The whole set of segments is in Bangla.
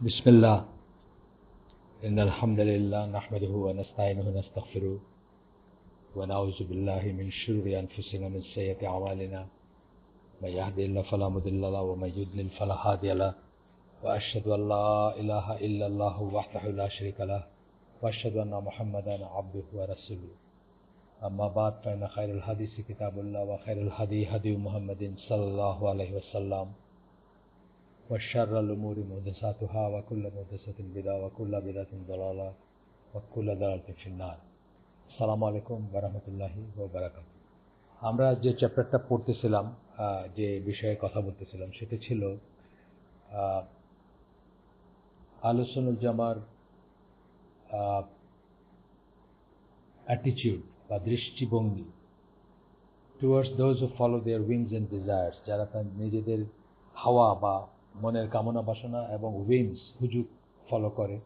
بسم الله إن الحمد لله نحمده ونستعينه ونستغفره ونعوذ بالله من شرور أنفسنا ومن سيئات أعمالنا من يهده الله فلا مضل له ومن يضلل فلا هادي له وأشهد أن لا إله إلا الله وحده لا شريك له وأشهد أن محمدا عبده ورسوله أما بعد فإن خير الحديث كتاب الله وخير الهدي هدي محمد صلى الله عليه وسلم وشر الأمور محدثاتها وكل محدثة بدعة وكل بدعة ضلالة وكل ضلالة في النار আসসালামু আলাইকুম ওয়া রাহমাতুল্লাহি ওয়া বারাকাতুহু। আমরা যে চ্যাপ্টারটা পড়তেছিলাম, যে বিষয়ে কথা বলতেছিলাম, সেটা ছিল আহলে সুন্নাত জামার অ্যাটিটিউড বা দৃষ্টিভঙ্গি towards those who follow there wings and desires, যারা তার নিজেদের হাওয়া বা মনের কামনা বাসনা এবং উইংস হুজুগ ফলো করে,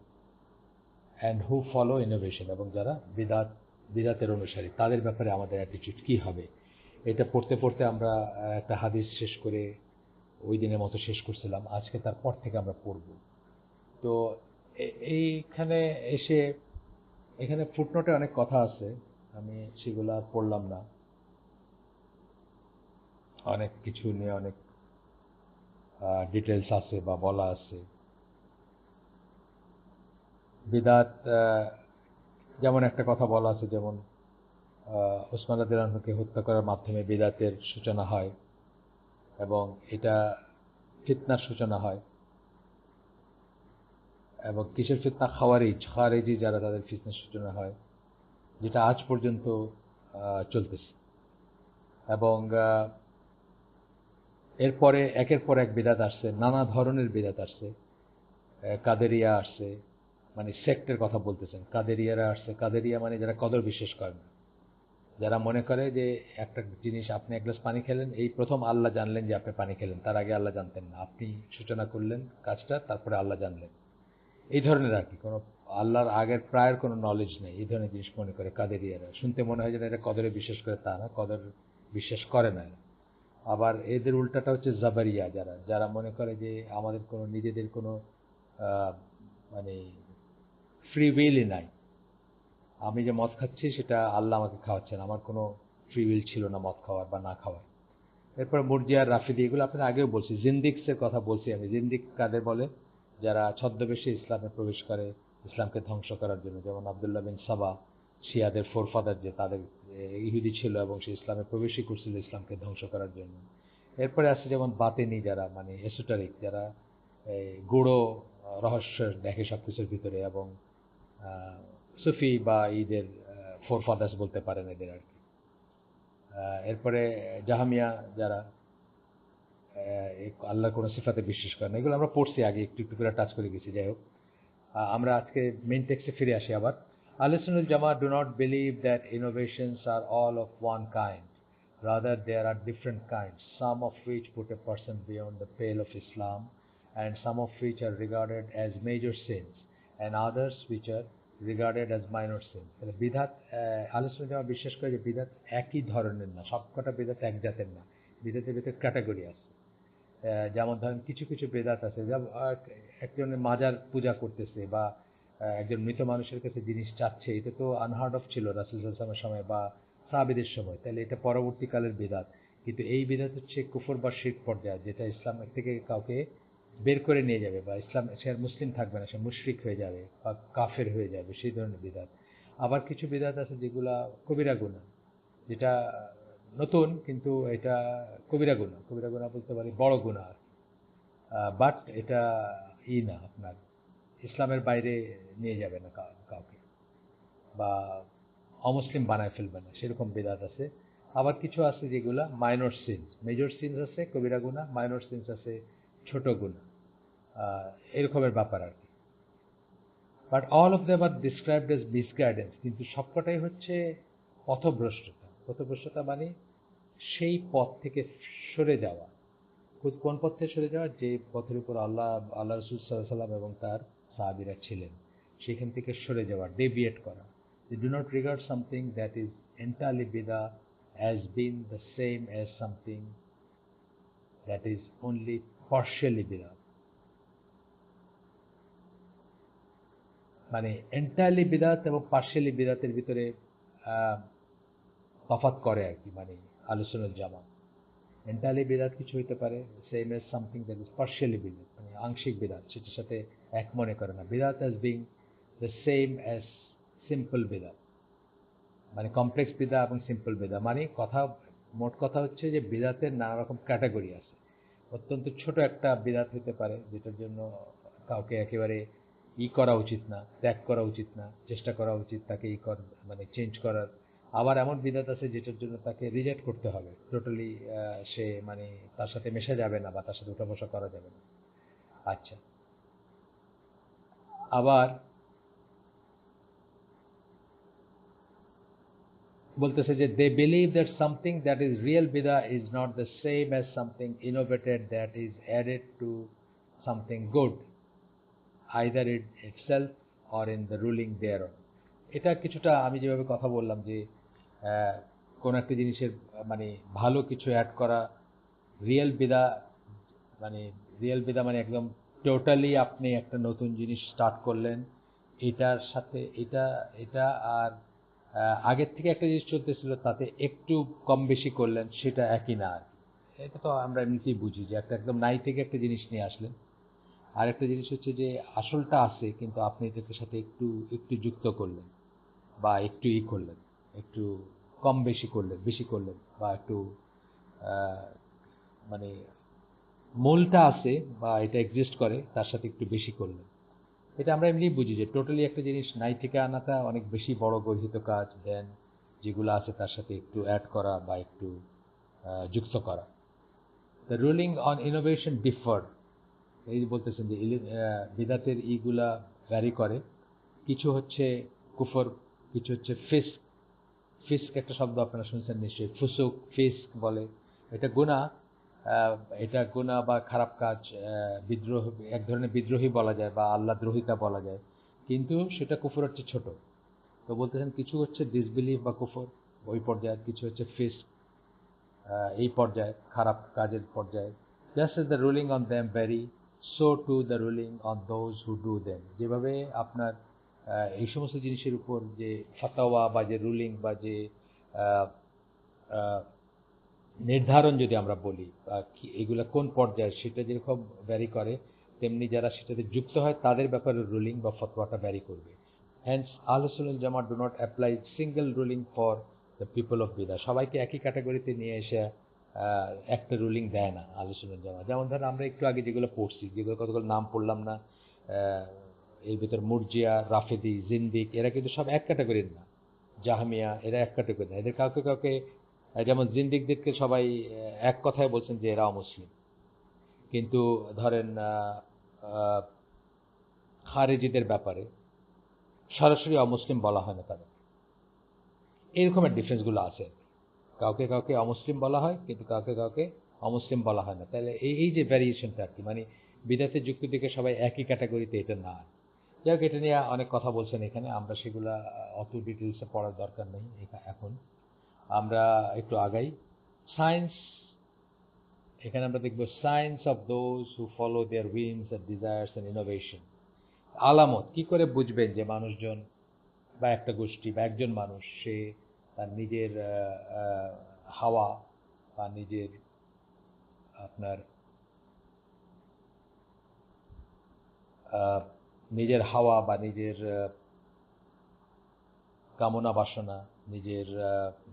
অ্যান্ড হু ফলো ইনোভেশন, এবং যারা বিদাতের অনুসারী, তাদের ব্যাপারে আমাদের অ্যাটিটিউড কী হবে। এটা পড়তে পড়তে আমরা একটা হাদিস শেষ করে ওই দিনের মতো শেষ করছিলাম। আজকে তারপর থেকে আমরা পড়ব। তো এইখানে এসে এখানে ফুটনোটে অনেক কথা আছে, আমি সেগুলো আর পড়লাম না। অনেক কিছু নিয়ে অনেক ডিটেলস আছে বা বলা আছে। বিদাত, যেমন একটা কথা বলা আছে, যেমন ওসমান রাদিয়াল্লাহু আনহুকে হত্যা করার মাধ্যমে বিদাতের সূচনা হয় এবং এটা ফিতনার সূচনা হয়। এবং কিসের ফিতনা? খাওয়ারিজি যারা, তাদের ফিতনার সূচনা হয়, যেটা আজ পর্যন্ত চলতেছে। এবং এরপরে একের পর এক বিদাত আসছে, নানা ধরনের বিদাত আসছে। কাদেরিয়া আসছে, মানে সেক্টের কথা বলতেছেন। কাদেরিয়ারা আসছে। কাদেরিয়া মানে যারা কদর বিশ্বাস করে না, যারা মনে করে যে একটা জিনিস, আপনি এক গ্লাস পানি খেলেন, এই প্রথম আল্লাহ জানলেন যে আপনি পানি খেলেন, তার আগে আল্লাহ জানতেন না। আপনি সূচনা করলেন কাজটা, তারপরে আল্লাহ জানলেন। এই ধরনের আর কি, কোনো আল্লাহর আগের প্রায়ের কোনো নলেজ নেই, এই ধরনের জিনিস মনে করে কাদেরিয়ারা। শুনতে মনে হয় যেন এটা কদরে বিশ্বাস করে, তা না, কদর বিশ্বাস করে না। আবার এদের উল্টাটা হচ্ছে জাবারিয়া, যারা যারা মনে করে যে আমাদের কোনো নিজেদের কোনো মানে ফ্রি উইলই নাই। আমি যে মদ খাচ্ছি সেটা আল্লাহ আমাকে খাওয়াচ্ছেন, আমার কোনো ফ্রি উইল ছিল না মদ খাওয়ার বা না খাওয়ার। এরপর মুরজিয়া, রাফিদি, এগুলো আপনার আগেও বলছি। জিন্দিক্সের কথা বলছি আমি। জিন্দিক কাদের বলে? যারা ছদ্মবেশে ইসলামে প্রবেশ করে ইসলামকে ধ্বংস করার জন্য, যেমন আবদুল্লাহ বিন সাবা, শিয়াদের ফোরফাদার, যে তাদের ইহুদি ছিল এবং সে ইসলামে প্রবেশই করছিল ইসলামকে ধ্বংস করার জন্য। এরপরে আছে যেমন বাতেনি, যারা মানে এসোটারিক, যারা গূঢ় রহস্য দেখে সব কিছুর ভিতরে, এবং সুফি বা ঈদের ফোরফাদার্স বলতে পারেন এদের আর কি। এরপরে জাহামিয়া, যারা আল্লাহর কোনো সিফাতে বিশ্বাস করে না। এগুলো আমরা পড়ছি আগে, একটু একটু করে টাচ করে গেছি। যাই হোক, আমরা আজকে মেইন টেক্সটে ফিরে আসি আবার। আহলে সুন্নাত জামাত do not believe that innovations are all of one kind. Rather, there are different kinds, some of which put a person beyond the pale of Islam, and some of which are regarded as major sins, and others which are regarded as minor sins. তাহলে বিধাত, আহলে সুন্নাত জামাত বিশ্বাস করে যে বিধাত একই ধরনের না, সবকটা বিধাত এক জাতের না। বিধাতের ভিতরে ক্যাটাগরি আছে। যেমন ধরেন কিছু কিছু বেদাত আছে, যেমন একজনের মাজার পূজা করতেছে বা একজন মৃত মানুষের কাছে জিনিস চাচ্ছে, এটা তো আনহার্ড অফ ছিল রাসূল সাল্লাল্লাহু আলাইহি ওয়াসাল্লামের সময় বা সাহাবীদের সময়। তাহলে এটা পরবর্তীকালের বেদাত। কিন্তু এই বিদাত হচ্ছে কুফর বা শিরক পর্যায়ে, যেটা ইসলাম থেকে কাউকে বের করে নিয়ে যাবে, বা ইসলাম, সে আর মুসলিম থাকবে না, সে মুশরিক হয়ে যাবে বা কাফের হয়ে যাবে, সেই ধরনের বিদাত। আবার কিছু বিদাত আছে যেগুলা কবিরা গুনাহ, যেটা নতুন, কিন্তু এটা কবিরা গুনাহ। কবিরা গুনাহ বলতে পারি বড় গুনাহ, বাট এটা না, আপনার ইসলামের বাইরে নিয়ে যাবে না কাউকে, বা অমুসলিম বানায় ফেলবে না, সেরকম বিদাত আছে। আবার কিছু আছে যেগুলা মাইনর সিনস, মেজর সিনস আছে কবিরা গুনাহ, মাইনর সিনস আছে ছোট গুনাহ, এরকমের ব্যাপার আর কি। But all of them are described as misguidance, কিন্তু সবকটাই হচ্ছে পথভ্রষ্টতা। পথভ্রষ্টতা মানে সেই পথ থেকে সরে যাওয়া। কোন পথ থেকে সরে যাওয়া? যে পথের উপর আল্লাহ রসুল সাল্লাল্লাহু আলাইহি ওয়াসাল্লাম এবং তার সাহাবীরা ছিলেন, সেখান থেকে সরে যাওয়া, ডেভিয়েট করা। They do not regard something that is entirely bidah as being the same as something that is only partially bidah. মানে এন্টায়ারলি বিদাত এবং পার্শিয়ালি বিদাতের ভিতরে তফাৎ করে আর কি, মানে আলোচনার জামা। এন্টায়ারলি বিদাত কিছু হইতে পারে, same as something that is partially বিদাত, মানে আংশিক বিদাত, সেটার সাথে এক মনে করে না। বিদাত as being the same as simple বিদাত, মানে কমপ্লেক্স বিদা এবং সিম্পল বিদা, মানে মোট কথা হচ্ছে যে বিদাতের নানা রকম ক্যাটাগরি আছে। অত্যন্ত ছোট একটা বিদাত হতে পারে যেটার জন্য কাউকে একেবারে করা উচিত না, ত্যাগ করা উচিত না, চেষ্টা করা উচিত তাকে মানে চেঞ্জ করার। আবার এমন বিদাত আছে যেটার জন্য তাকে রিজেক্ট করতে হবে টোটালি, সে মানে তার সাথে মেশা যাবে না বা তার সাথে উঠা বসা করা যাবে না। আচ্ছা, আবার বলতেছে যে they believe that something that is real বিদা is not the same as something innovated that is added to something good, either it itself or in the ruling thereon. এটা কিছুটা আমি যেভাবে কথা বললাম যে কোন একটা জিনিসের মানে ভালো কিছু অ্যাড করা, রিয়েল বিদা, মানে রিয়েল বিদা মানে একদম টোটালি আপনি একটা নতুন জিনিস স্টার্ট করলেন, এটার সাথে এটা এটা আর আগের থেকে একটা জিনিস চলতেছিল তাতে একটু কম বেশি করলেন, সেটা একই না আর কি। এটা তো আমরা এমনিতেই বুঝি যে একদম নাই থেকে একটা জিনিস নিয়ে আসলেন। আর একটা জিনিস হচ্ছে যে আসলটা আছে কিন্তু আপনি এটার সাথে একটু একটু যুক্ত করলেন বা একটু করলেন, একটু কম বেশি করলেন, বেশি করলেন, বা একটু মানে মূলটা আছে বা এটা এক্সিস্ট করে তার সাথে একটু বেশি করলেন। এটা আমরা এমনি বুঝি যে টোটালি একটা জিনিস নাই থেকে আনাটা অনেক বেশি বড় গর্হিত কাজ দেন যেগুলো আছে তার সাথে একটু অ্যাড করা বা একটু যুক্ত করা। The ruling on innovation differ, এই যে বলতেছেন যে বিদাতের ইগুলা ভ্যারি করে। কিছু হচ্ছে কুফর, কিছু হচ্ছে ফিস্ক। ফিস্ক একটা শব্দ আপনারা শুনছেন নিশ্চয়ই, ফুসুক, ফিস্ক বলে। এটা গুনাহ, এটা গুনাহ বা খারাপ কাজ, বিদ্রোহ, এক ধরনের বিদ্রোহী বলা যায় বা আল্লাহ দ্রোহিতা বলা যায়, কিন্তু সেটা কুফরের চেয়ে ছোট। তো বলতেছেন কিছু হচ্ছে ডিসবিলিভ বা কুফর ওই পর্যায়ে, কিছু হচ্ছে ফিস্ক এই পর্যায়ে, খারাপ কাজের পর্যায়ে। Just as the ruling on them vary, so to the ruling on those who do them. যেভাবে আপনার এই সমস্ত জিনিসের উপর যে ফাতাওয়া বা যে রুলিং বা যে নির্ধারণ যদি আমরা বলি, এগুলা কোন পর্যায়ে সেটা যেরকম ভ্যারি করে, তেমনি যারা সেটাতে যুক্ত হয় তাদের ব্যাপারে রুলিং বা ফতোয়াটা ভ্যারি করবে। হ্যান্স আহলুস সুন্নাহ ওয়াল জামাত do not apply single ruling for the people of বিদা। সবাইকে একই ক্যাটাগরিতে নিয়ে এসে একটা রুলিং দেয় না আহলুস সুন্নাহ ওয়াল জামাত। যেমন ধরেন আমরা একটু আগে যেগুলো পড়ছি, যেগুলো কতগুলো নাম পড়লাম না, এর ভিতর মুরজিয়া, রাফেদি, জিন্দিক, এরা কিন্তু সব এক ক্যাটাগরির না। জাহামিয়া, এরা এক ক্যাটাগরি না। এদের কাউকে কাউকে যেমন জিন্দিকদেরকে সবাই এক কথায় বলছেন যে এরা অমুসলিম, কিন্তু ধরেন খারেজিদের ব্যাপারে সরাসরি অমুসলিম বলা হয় না তাদের। এরকমের ডিফারেন্সগুলো আছে। কাউকে কাউকে অমুসলিম বলা হয় কিন্তু কাউকে কাউকে অমুসলিম বলা হয় না। তাহলে এই যে ভ্যারিয়েশনটা আর কি, মানে বিদাতের যুক্তি থেকে সবাই একই ক্যাটাগরিতে এটা না। যাই হোক, এটা নিয়ে অনেক কথা বলছেন এখানে, আমরা সেগুলা অত ডিটেলসে পড়ার দরকার নেই এখন। আমরা একটু আগাই। সায়েন্স, এখানে আমরা দেখব science of those who follow their whims and desires and innovation. আলামত, কি করে বুঝবেন যে মানুষজন বা একটা গোষ্ঠী বা একজন মানুষ সে তার নিজের হাওয়া বা নিজের আপনার নিজের হাওয়া বা নিজের কামনা বাসনা, নিজের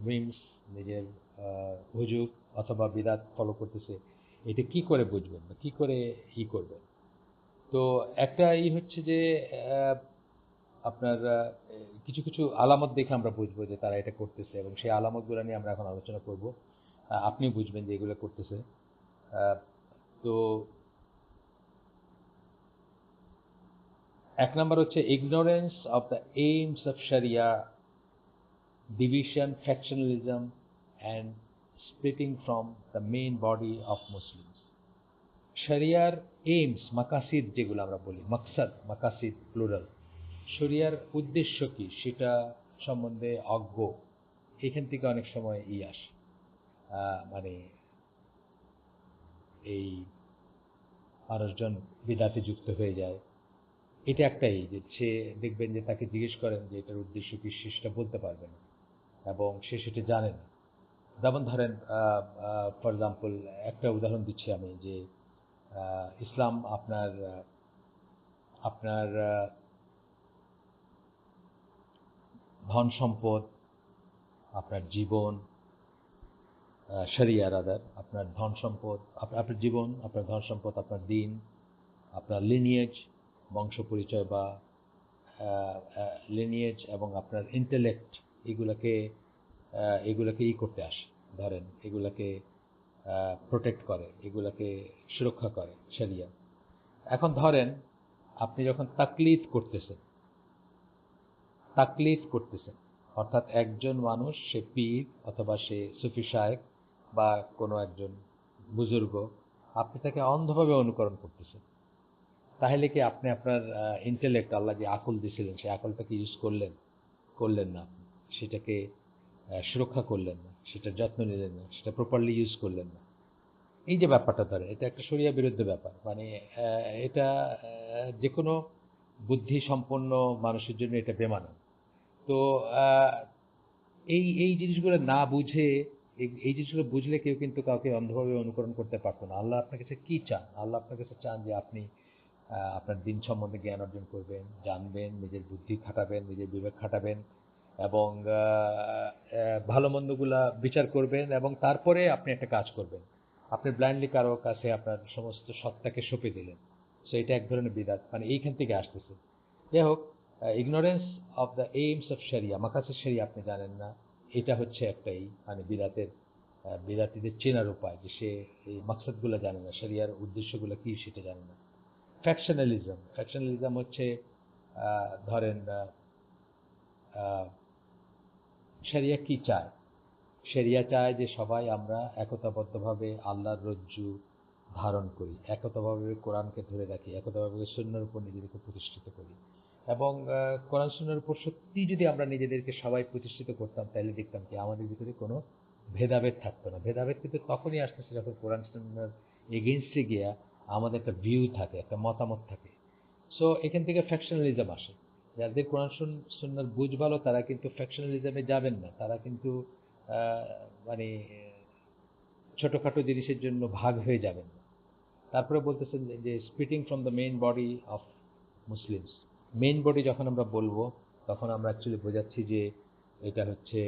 উইমস, নিজের হুজুগ অথবা বিদাত ফলো করতেছে, এটা কি করে বুঝবেন বা কি করে করবেন? তো একটা হচ্ছে যে আপনার কিছু কিছু আলামত দেখে আমরা বুঝবো যে তারা এটা করতেছে, এবং সেই আলামতগুলো নিয়ে আমরা এখন আলোচনা করব। আপনি বুঝবেন যে এগুলো করতেছে। তো এক নাম্বার হচ্ছে ignorance of the aims of শরিয়া, division, factionalism and splitting from the main body of Muslims. শরিয়ার এইমস, মাকাসিদ যেগুলো আমরা বলি, মাকসাদ, মাকাসিদ প্লুরাল, শরিয়ার উদ্দেশ্য কি সেটা সম্বন্ধে অজ্ঞ। এখান থেকে অনেক সময় আসে, মানে এই মানুষজন বিদাতে যুক্ত হয়ে যায়। এটা একটাই যে সে দেখবেন যে তাকে জিজ্ঞেস করেন যে এটার উদ্দেশ্য কি, সে সেটা বলতে পারবে না এবং সে সেটা জানে না। যেমন ধরেন ফর এক্সাম্পল একটা উদাহরণ দিচ্ছি আমি যে ইসলাম আপনার আপনার ধন সম্পদ, আপনার জীবন, শরিয়া রাদার, আপনার ধন সম্পদ, আপনার জীবন, আপনার ধন সম্পদ, আপনার দিন, আপনার লিনিয়েজ, বংশ পরিচয় বা লিনিয়েজ এবং আপনার ইন্টেলেক্ট, এগুলাকে এগুলাকে করতে আসে, ধরেন এগুলাকে প্রোটেক্ট করে, এগুলাকে সুরক্ষা করে শরিয়া। এখন ধরেন আপনি যখন তাকলিদ করতেছেন, অর্থাৎ একজন মানুষ, সে পীর অথবা সে সুফি শায়েখ বা কোনো একজন বুজুর্গ, আপনি তাকে অন্ধভাবে অনুকরণ করতেছেন, তাহলে কি আপনি আপনার ইন্টেলেক্ট, আল্লাহ যে আকল দিয়েছিলেন, সেই আকলটাকে ইউজ করলেন না, সেটাকে সুরক্ষা করলেন না, সেটা যত্ন নিলেন না, সেটা প্রপারলি ইউজ করলেন না। এই যে ব্যাপারটা, ধরে এটা একটা শরিয়া বিরুদ্ধ ব্যাপার, মানে এটা যে কোনো বুদ্ধি সম্পন্ন মানুষের জন্য এটা বেমানান। তো আহ, এই জিনিসগুলো না বুঝে, এই জিনিসগুলো বুঝলে কেউ কিন্তু কাউকে অন্ধভাবে অনুকরণ করতে পারতো না। আল্লাহ আপনার কাছে কি চান? আল্লাহ আপনার কাছে চান যে আপনি আপনার দিন সম্বন্ধে জ্ঞান অর্জন করবেন, জানবেন, নিজের বুদ্ধি খাটাবেন, নিজের বিবেক খাটাবেন এবং ভালো মন্দগুলা বিচার করবেন এবং তারপরে আপনি একটা কাজ করবেন। আপনি ব্লাইন্ডলি কারো কাছে আপনার সমস্ত সত্তাকে সঁপে দিলেন, সো এটা এক ধরনের বিদাত, মানে এইখান থেকে আসতেছে। যাই হোক, ignorance of the aims of শরিয়া, মাকাসিদ শরিয়া আপনি জানেন না, এটা হচ্ছে একটাই মানে বিদাতিদের চেনার উপায়, যে সে এই মাকসাদগুলো জানে না, শরিয়ার উদ্দেশ্যগুলো কি সেটা জানে না। ফ্যাকশনালিজম হচ্ছে ধরেন শরিয়া কি চায়? শরিয়া চায় যে সবাই আমরা একতাবদ্ধভাবে আল্লাহর রজ্জু ধারণ করি, একতাভাবে কোরআনকে ধরে রাখি, একতাভাবে সুন্নাহর উপর নিজেদেরকে প্রতিষ্ঠিত করি এবং কোরআন সুন্নাহর উপর সত্যি যদি আমরা নিজেদেরকে সবাই প্রতিষ্ঠিত করতাম, তাহলে দেখতাম কি আমাদের ভিতরে কোনো ভেদাভেদ থাকতো না। ভেদাভেদ কিন্তু তখনই আসতেছে যখন কোরআন সুন্নাহর এগেইনস্টে গিয়া আমাদের একটা ভিউ থাকে, একটা মতামত থাকে। সো এখান থেকে ফ্যাকশনালিজম আসে। যাদের কোরআন সুন্নাহর বুঝ ভালো, তারা কিন্তু ফ্যাকশনালিজমে যাবেন না, তারা কিন্তু আহ, মানে ছোটখাটো জিনিসের জন্য ভাগ হয়ে যাবেন না। তারপরে বলতেছেন যে splitting from the main body of Muslims. Main body যখন আমরা বলবো, তখন আমরা অ্যাকচুয়ালি বোঝাচ্ছি যে এটা হচ্ছে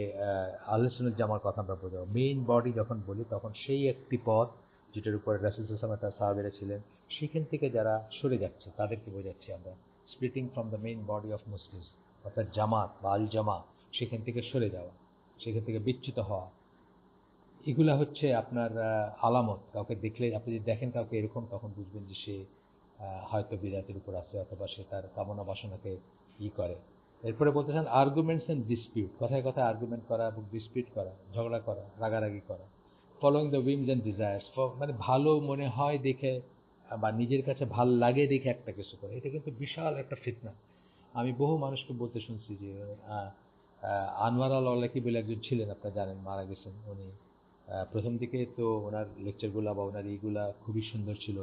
আহলে সুন্নাত জামার কথা আমরা বোঝাবো। মেইন বডি যখন বলি, তখন সেই একটি পথ যেটার উপরে রাসূল সাল্লাল্লাহু আলাইহি ওয়াসাল্লাম তার সাহাবীরা ছিলেন, সেখান থেকে যারা সরে যাচ্ছে তাদেরকে বোঝাচ্ছি আমরা। Splitting from the main body of Muslims, অর্থাৎ জামাত বা আল জামা, সেখান থেকে সরে যাওয়া, সেখান থেকে বিচ্যুত হওয়া, এগুলা হচ্ছে আপনার আলামত। কাউকে দেখলে, আপনি যদি দেখেন কাউকে এরকম, তখন বুঝবেন যে সে হয়তো বিদাতের উপর আছে অথবা সে তার কামনা বাসনাকে করে। এরপরে বলতেছেন আর্গুমেন্টস এন্ড ডিসপিউট, কথায় কথায় আর্গুমেন্ট করা এবং ডিসপিউট করা, ঝগড়া করা, রাগারাগি করা। Following the whims and desires, মানে ভালো মনে হয় দেখে বা নিজের কাছে ভাল লাগে দেখে একটা কিছু করে, এটা কিন্তু বিশাল একটা ফিতনা। আমি বহু মানুষকে বলতে শুনছি যে আনোয়ার আল আল্লাকি বলে একজন ছিলেন, আপনারা জানেন, মারা গেছেন উনি। প্রথম দিকে তো ওনার লেকচারগুলা বা ওনার এইগুলা খুবই সুন্দর ছিল।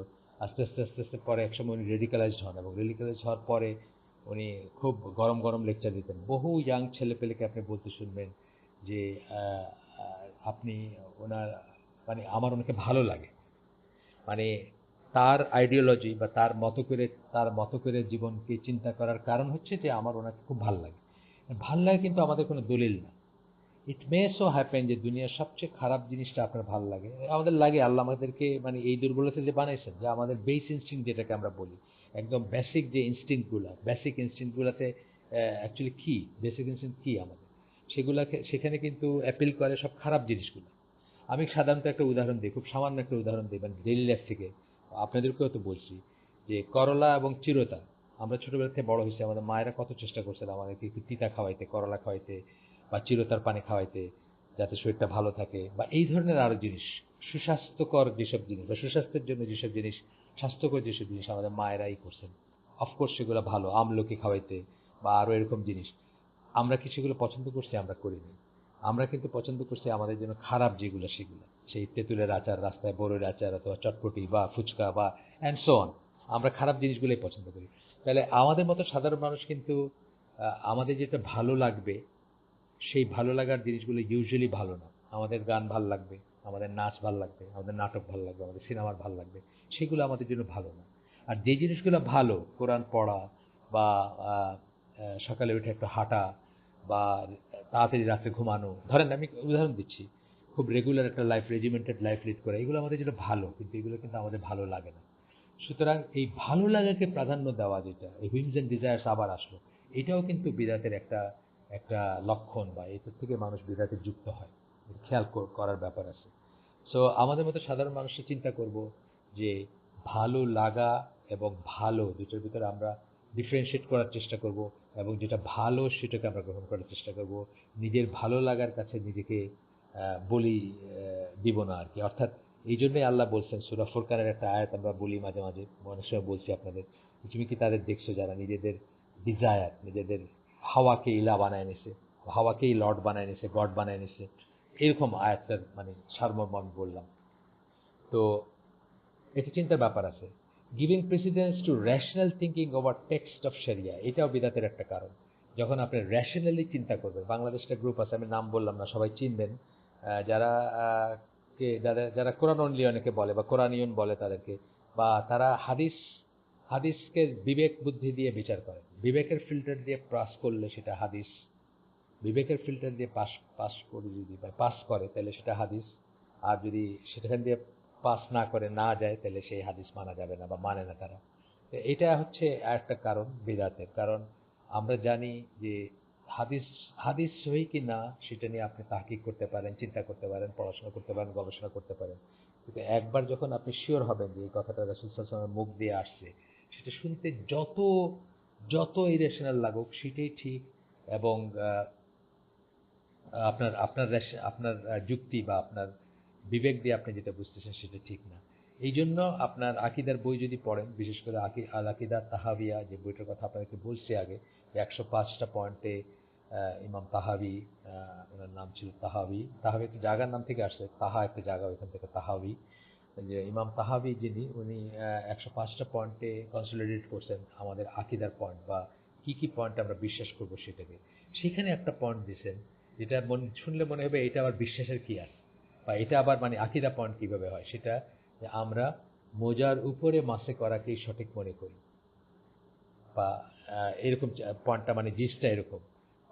আস্তে আস্তে আস্তে আস্তে পরে একসময় উনি রেডিকালাইজড হন এবং রেডিকালাইজড হওয়ার পরে উনি খুব গরম গরম লেকচার দিতেন। বহু ইয়াং ছেলেপেলেকে আপনি বলতে শুনবেন যে আপনি ওনার, মানে আমার ওনাকে ভালো লাগে, মানে তার আইডিওলজি বা তার মতো করে জীবনকে চিন্তা করার কারণ হচ্ছে যে আমার ওনাকে খুব ভাল লাগে। ভাল লাগে কিন্তু আমাদের কোনো দলিল না। ইট মে সো হ্যাপেন যে দুনিয়ার সবচেয়ে খারাপ জিনিসটা আপনার ভালো লাগে, আমাদের লাগে। আল্লাহ আমাদেরকে মানে এই দুর্বলতা যে বানাইছেন, যে আমাদের বেস ইনস্টিংক্ট যেটাকে আমরা বলি, একদম বেসিক যে ইনস্টিংক্টগুলো, বেসিক ইনস্টিংক্টগুলোতে অ্যাকচুয়ালি কি, বেসিক ইনস্টিংক্ট কি আমাদের, সেগুলাকে সেখানে কিন্তু অ্যাপিল করে সব খারাপ জিনিসগুলো। আমি সাধারণত একটা উদাহরণ দিই, খুব সামান্য একটা উদাহরণ দিই, মানে ডেইলি লাইফ থেকে। আপনাদেরকেও তো বলছি যে করলা এবং চিরতা, আমরা ছোটবেলা থেকে বড় হয়েছি, আমাদের মায়েরা কত চেষ্টা করছিল আমাদেরকে একটু তিতা খাওয়াইতে, করলা খাওয়াইতে বা চিরতার পানি খাওয়াইতে, যাতে শরীরটা ভালো থাকে, বা এই ধরনের আরো জিনিস, সুস্বাস্থ্যকর যেসব জিনিস বা সুস্বাস্থ্যের জন্য যেসব জিনিস, স্বাস্থ্যকর যেসব জিনিস আমাদের মায়েরাই করছেন। অফকোর্স সেগুলো ভালো, আমলকি খাওয়াইতে বা আরো এরকম জিনিস। আমরা কি সেগুলো পছন্দ করছি? আমরা করিনি। আমরা কিন্তু পছন্দ করছি আমাদের জন্য খারাপ যেগুলো, সেগুলো, সেই তেঁতুলের আচার, রাস্তায় বড়ের আচার অথবা চটপটি বা ফুচকা বা অ্যান্ড সো অন। আমরা খারাপ জিনিসগুলোই পছন্দ করি। তাহলে আমাদের মতো সাধারণ মানুষ কিন্তু আমাদের যেটা ভালো লাগবে সেই ভালো লাগার জিনিসগুলো ইউজুয়ালি ভালো না। আমাদের গান ভাল লাগবে, আমাদের নাচ ভাল লাগবে, আমাদের নাটক ভাল লাগবে, আমাদের সিনেমার ভাল লাগবে, সেগুলো আমাদের জন্য ভালো না। আর যে জিনিসগুলো ভালো, কোরআন পড়া বা সকালে উঠে একটু হাঁটা বা তাড়াতাড়ি রাতে ঘুমানো, ধরেন আমি উদাহরণ দিচ্ছি, খুব রেগুলার একটা লাইফ, রেজিমেন্টেড লাইফ লিড করা, এগুলো আমাদের জন্য ভালো, কিন্তু এগুলো কিন্তু আমাদের ভালো লাগে না। সুতরাং এই ভালো লাগাকে প্রাধান্য দেওয়া, যেটা এই হুইমস অ্যান্ড ডিজায়ার্স আবার আসলো, এটাও কিন্তু বিদাতের একটা একটা লক্ষণ, বা এটার থেকে মানুষ বিদাতে যুক্ত হয়, খেয়াল করার ব্যাপার আছে। সো আমাদের মতো সাধারণ মানুষের চিন্তা করব যে ভালো লাগা এবং ভালো দুটোর ভিতরে আমরা ডিফারেন্সিয়েট করার চেষ্টা করব, এবং যেটা ভালো সেটাকে আমরা গ্রহণ করার চেষ্টা করব। নিজের ভালো লাগার কাছে নিজেকে বলি দিব না আর কি। অর্থাৎ এই জন্যই আল্লাহ বলছেন, সূরা ফুরকানের একটা আয়াত আমরা বলি মাঝে মাঝে, অনেক সময় বলছি আপনাদের, তুমি কি তাদের দেখছো যারা নিজেদের ডিজায়ার, নিজেদের হাওয়াকে ইলা বানায় নিছে, হাওয়াকেই লর্ড বানায় নিছে, গড বানায় নিছে, এরকম আয়াতটার মানে সারমর্ম আমি বললাম। তো এটা চিন্তার ব্যাপার আছে। Giving precedence to rational thinking over text of শরিয়া, এটাও বিদাতের একটা কারণ। যখন আপনি রেশনালি চিন্তা করবেন, বাংলাদেশটা গ্রুপ আছে, আমি নাম বললাম না, সবাই চিনবেন, যারা যারা যারা কোরআন অনলি অনেকে বলে বা কোরআনিয়ন বলে তাদেরকে, বা তারা হাদিসকে বিবেক বুদ্ধি দিয়ে বিচার করে, বিবেকের ফিল্টার দিয়ে পাস করলে সেটা হাদিস, বিবেকের ফিল্টার দিয়ে পাস পাস করে যদি পাস করে তাহলে সেটা হাদিস, আর যদি সেখান দিয়ে পাস না করে না যায় তাহলে সেই হাদিস মানা যাবে না বা মানে না তারা। তো এটা হচ্ছে একটা কারণ বিদাতের কারণ। আমরা জানি যে হাদিস হাদিস সহি কি না সেটা নিয়ে আপনি তাহকিক করতে পারেন, চিন্তা করতে পারেন, পড়াশোনা করতে পারেন, গবেষণা করতে পারেন, কিন্তু একবার যখন আপনি শিওর হবেন যে এই কথাটা রাসূল সাল্লাল্লাহু আলাইহি ওয়াসাল্লামের মুখ দিয়ে আসছে, সেটা শুনতে যত যত ইরেশনাল লাগুক সেটাই ঠিক, এবং আপনার আপনার আপনার যুক্তি বা আপনার বিবেক দিয়ে আপনি যেটা বুঝতেছেন সেটা ঠিক না। এই জন্য আপনার আকিদার বই যদি পড়েন, বিশেষ করে আল আকিদা তাহাবিয়া, যে বইটার কথা আপনাকে বলছি আগে, যে 105টা পয়েন্টে ইমাম তাহাবি, ওনার নাম ছিল তাহাবি, তাহাবি একটা জায়গার নাম থেকে আসছে, তাহা একটা জায়গা, ওইখান থেকে তাহাবি, যে ইমাম তাহাবি যিনি, উনি 105টা পয়েন্টে কনসলিডেট করছেন আমাদের আকিদার পয়েন্ট, বা কি কি পয়েন্ট আমরা বিশ্বাস করব সেটাকে। সেখানে একটা পয়েন্ট দিয়েছেন যেটা শুনলে মনে হবে এটা আবার বিশ্বাসের কি আছে, বা এটা আবার মানে আকিদা পয়েন্ট কিভাবে হয়, সেটা যে আমরা মোজার উপরে মাসে করাকেই সঠিক মনে করি, বা এরকম পয়েন্টটা মানে জিনিসটা এরকম।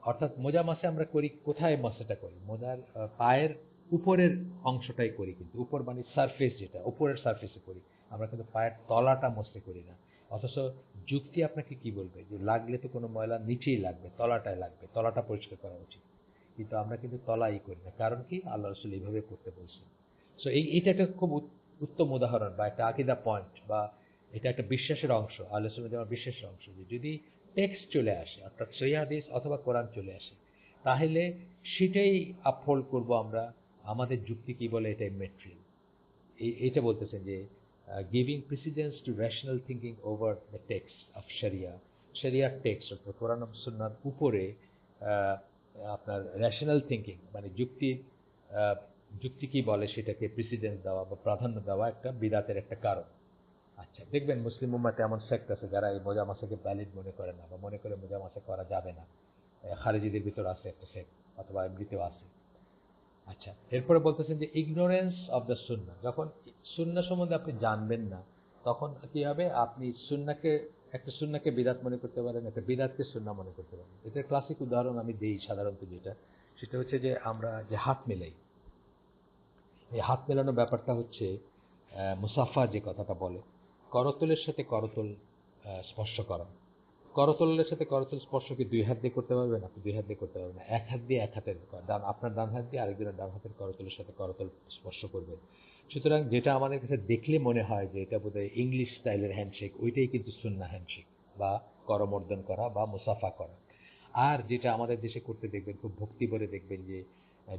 অর্থাৎ মোজা মাসে আমরা করি, কোথায় মাসেটা করি, মোজার পায়ের উপরের অংশটাই করি, কিন্তু উপর মানে সারফেস, যেটা উপরের সারফেসে করি, আমরা কিন্তু পায়ের তলাটা মসতে করি না। অথচ যুক্তি আপনাকে কি বলবে যে লাগলে তো কোনো ময়লা নিচেই লাগবে, তলাটায় লাগবে, তলাটা পরিষ্কার করা উচিত, কিন্তু আমরা কিন্তু তলাই করি না। কারণ কি? আল্লাহ রসুল এইভাবে করতে বলছেন। সো এইটা একটা খুব উত্তম উদাহরণ বা একটা আকিদা পয়েন্ট, বা এটা একটা বিশ্বাসের অংশ, আল্লাহ রসুলের যেমন বিশ্বাসের অংশ, যে যদি টেক্সট চলে আসে, অর্থাৎ সহিহ হাদিস অথবা কোরআন চলে আসে, তাহলে সেটাই আপহোল্ড করব আমরা। আমাদের যুক্তি কি বলে এটাই মেট্রিয়াল। এইটা বলতেছেন যে giving precedence to rational thinking over the text of শরিয়া, শরিয়ার টেক্সট অর্থাৎ কোরআন এবং সুন্নাহর উপরে আহ, আপনার রেশনাল থিঙ্কিং মানে যুক্তি কি বলে সেটাকে প্রেসিডেন্স দেওয়া বা প্রাধান্য দেওয়া একটা বিদাতের একটা কারণ। আচ্ছা, দেখবেন মুসলিম উম্মাতে এমন সেক্ট আছে যারা এই মোজা মাসাকে ভ্যালিড মনে করে না, বা মনে করে মোজা মাসা করা যাবে না। খারেজিদের ভিতর আছে একটা সেক্ট, অথবা এমনিতেও আছে। আচ্ছা, এরপরে বলতেছেন যে ইগনোরেন্স অফ দ্য সুন্না, যখন সুন্না সম্বন্ধে আপনি জানবেন না, তখন কি হবে, আপনি একটা সুন্নাকে বিদাত মনে করতে পারেন, একটা বিদাতকে সুন্না মনে করতে পারেন। এটার ক্লাসিক উদাহরণ আমি দিই সাধারণত, যেটা সেটা হচ্ছে যে আমরা যে হাত মেলাই, এই হাত মেলানোর ব্যাপারটা হচ্ছে মুসাফা যে কথাটা বলে, করতলের সাথে করতল স্পর্শ করা। করতলের সাথে করতল স্পর্শ কি দুই হাত দিয়ে করতে পারবেন? আপনি দুই হাত দিয়ে করতে পারবেন না, এক হাত দিয়ে, এক হাতের আপনার ডান হাত দিয়ে আরেকজনের ডান হাতের করতলের সাথে করতল স্পর্শ করবেন। সুতরাং যেটা আমাদের কাছে দেখলে মনে হয় যে এটা বোধহয় ইংলিশ স্টাইলের হ্যান্ডশেক, ওইটাই কিন্তু সুন্নাহ হ্যান্ডশেক, বা করমর্দন করা বা মুসাফা করা। আর যেটা আমাদের দেশে করতে দেখবেন, খুব ভক্তি ভরে দেখবেন যে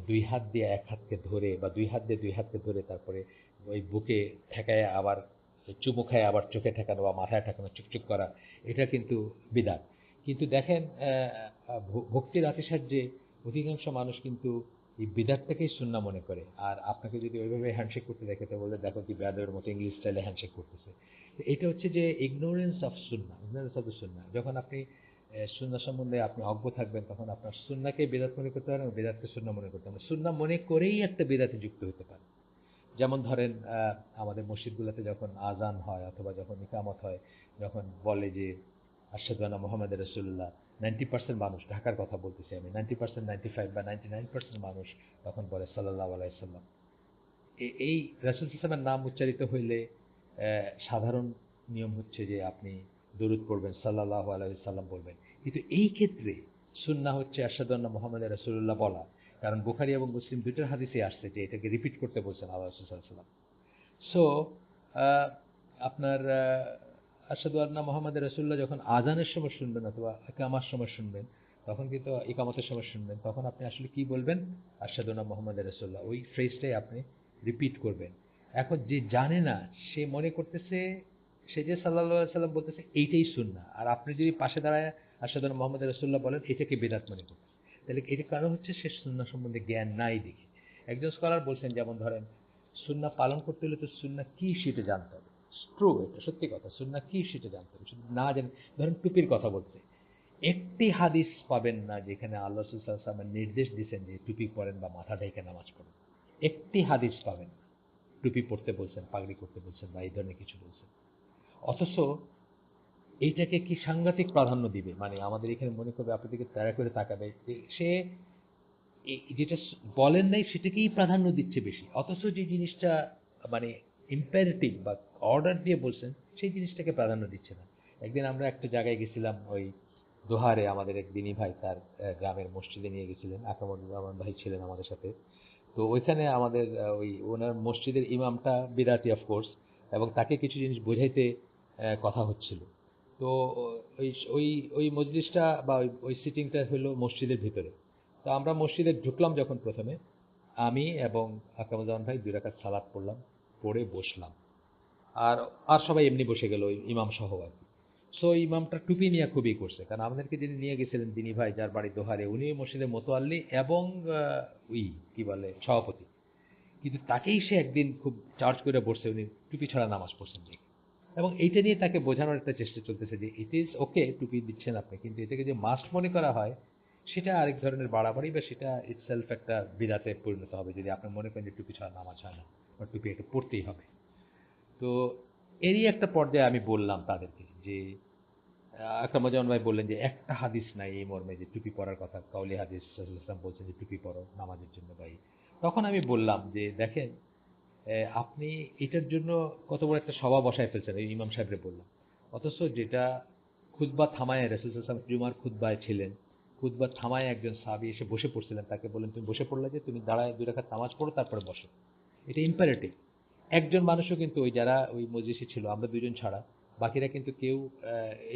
দুই হাত দিয়ে এক হাতকে ধরে, বা দুই হাত দিয়ে দুই হাতকে ধরে, তারপরে ওই বুকে ঠেকায়, আবার চুমু খায়, আবার চোখে ঠেকানো বা মাথায় ঠেকানো, চুপচুপ করা, এটা কিন্তু বিদাত। কিন্তু দেখেন ভক্তির আতিশায্যে অধিকাংশ মানুষ কিন্তু এই বিদাতটাকেই সুন্নাহ মনে করে, আর আপনাকে যদি ওইভাবে হ্যান্ডশেক করতে দেখে তো বলবে দেখো কি বেয়াদবের মতো ইংলিশ স্টাইলে হ্যান্ডশেক করতেছে। এটা হচ্ছে যে ignorance of Sunnah, ignorance of the সুন্নাহ। যখন আপনি সুন্নাহ সম্বন্ধে আপনি অজ্ঞ থাকবেন, তখন আপনার সুন্নাহকে বেদাত মনে করতে পারেন, বেদাতকে সুন্নাহ মনে করতে পারেন। সুন্নাহ মনে করেই একটা বেদাতে যুক্ত হতে পারে। যেমন ধরেন আমাদের মসজিদগুলোতে যখন আজান হয় অথবা যখন ইকামত হয়, যখন বলে যে আশহাদু আন্না মুহাম্মাদুর রাসূলুল্লাহ, 90% মানুষ, ঢাকার কথা বলতেছি আমি, 90%, 95 বা 99% মানুষ তখন বলে সাল্লাল্লাহু আলাইহি ওয়াসাল্লাম। এই রাসূল সাল্লাল্লাহু আলাইহি ওয়াসাল্লামের নাম উচ্চারিত হইলে সাধারণ নিয়ম হচ্ছে যে আপনি দরুদ পড়বেন, সাল্লাল্লাহু আলাইহি ওয়াসাল্লাম বলবেন। কিন্তু এই ক্ষেত্রে সুন্নাহ হচ্ছে আশহাদু আন্না মুহাম্মাদুর রাসূলুল্লাহ বলা। কারণ বুখারী এবং মুসলিম দুইটার হাদিসে আসছে যে এটাকে রিপিট করতে বলছেন আল্লাহ রাসূল সাল্লাল্লাহু আলাইহি ওয়াসাল্লাম। সো আপনার আশহাদু আন্না মুহাম্মাদুর রাসূলুল্লাহ যখন আজানের সময় শুনবেন অথবা ইকামার সময় শুনবেন, তখন কিন্তু ইকামতের সময় শুনবেন, তখন আপনি আসলে কি বলবেন? আশহাদু আন্না মুহাম্মাদুর রাসূলুল্লাহ, ওই ফ্রেজটাই আপনি রিপিট করবেন। এখন যে জানে না, সে মনে করতেছে সে যে সাল্লাল্লাহু আলাইহি সাল্লাম বলতেছে এইটাই সুন্নাহ, আর আপনি যদি পাশে দাঁড়ায় আশহাদু আন্না মুহাম্মাদুর রাসূলুল্লাহ বলেন, এটাকে বেদাত মনে করতেছে। তাহলে এটার কারণ হচ্ছে সে সুন্নাহ সম্বন্ধে জ্ঞান নাই দেখে। একজন স্কলার বলছেন, যেমন ধরেন সুন্নাহ পালন করতে হলে তো সুন্নাহ কি সেটা জানতে হবে। ট্রু, এটা সত্যি কথা, সুন্নাহ কি সেটা জানতে হবে। শুধু না জানেন, ধরেন টুপির কথা বলতে, একটি হাদিস পাবেন না যেখানে আল্লাহ রাসূল সাল্লাল্লাহু আলাইহি ওয়াসাল্লাম নির্দেশ দিয়েছেন যে টুপি পরেন বা মাথা ঢেকে নামাজ পড়েন। একটি হাদিস পাবেন না টুপি পড়তে বলছেন, পাগড়ি করতে বলছেন বা এই ধরনের কিছু বলছেন। অথচ এইটাকে কি সাংঘাতিক প্রাধান্য দিবে, মানে আমাদের এখানে মনে করবে, আপনার দিকে তাড়া করে তাকাবে যে সে যেটা বলেন নাই সেটাকেই প্রাধান্য দিচ্ছে বেশি। অথচ যে জিনিসটা মানে ইম্পারেটিভ বা অর্ডার দিয়ে বলছেন, সেই জিনিসটাকে প্রাধান্য দিচ্ছে না। একদিন আমরা একটা জায়গায় গেছিলাম, ওই দোহারে, আমাদের এক দিনী ভাই তার গ্রামের মসজিদে নিয়ে গেছিলেন, আকরামুজ্জামান ভাই ছিলেন আমাদের সাথে। তো ওইখানে আমাদের ওই ওনার মসজিদের ইমামটা বিদাতি অফকোর্স, এবং তাকে কিছু জিনিস বোঝাইতে কথা হচ্ছিল। তো ওই ওই ওই মজলিসটা বা ওই সিটিংটা হলো মসজিদের ভিতরে। তো আমরা মসজিদে ঢুকলাম যখন প্রথমে, আমি এবং আকরামুজ্জামান ভাই 2 রাকাত সালাত পড়লাম, পড়ে বসলাম। আর আর সবাই এমনি বসে গেল, ওই ইমাম সহ আর কি। সো ইমামটা টুপি নিয়ে খুবই করছে, কারণ আমাদেরকে যিনি নিয়ে গেছিলেন দিনী ভাই, যার বাড়ি দোহারে, উনি মসজিদের মোতোয়াল্লি এবং ওই কি বলে সভাপতি। কিন্তু তাকেই সে একদিন খুব চার্জ করে বসছে, উনি টুপি ছাড়া নামাজ পড়ছেন দেখে। এবং এইটা নিয়ে তাকে বোঝানোর একটা চেষ্টা চলতেছে যে ইট ইজ ওকে টুপি দিচ্ছেন আপনি, কিন্তু এটাকে যে মাস্ট মনে করা হয় সেটা আরেক ধরনের বাড়াবাড়ি, বা সেটা ইটসেলফ একটা বিদাতে পরিণত হবে যদি আপনি মনে করেন যে টুপি ছাড়া নামাজ হয় না বা টুপি এটা পড়তেই হবে। তো এরই একটা পর্যায়ে আমি বললাম তাদেরকে যে আকরামুজ্জামান ভাই বললেন যে একটা হাদিস নাই এই মর্মে যে টুপি পরার কথা, কাউলি হাদিস রাসূলুল্লাহ সাল্লাল্লাহু আলাইহি ওয়াসাল্লাম বলছেন যে টুপি পরো নামাজের জন্য ভাই। তখন আমি বললাম যে দেখেন, আপনি এটার জন্য কত বড় একটা সভা বসায় ফেলছেন, এই ইমাম সাহেবরে বললাম। অথচ যেটা খুতবা থামায় রাসূল সাল্লাল্লাহু আলাইহি ওয়াসাল্লাম জুমার খুতবায় ছিলেন, খুতবা থামায় একজন সাহাবী এসে বসে পড়ছিলেন, তাকে বললেন তুমি বসে পড়লে যে, তুমি দাঁড়ায় 2 রাকাত নামাজ পড়ো তারপরে বসো। এটা ইম্পারেটিভ। একজন মানুষও কিন্তু ওই যারা ওই মজলিসে ছিল, আমরা 2 জন ছাড়া বাকিরা কিন্তু কেউ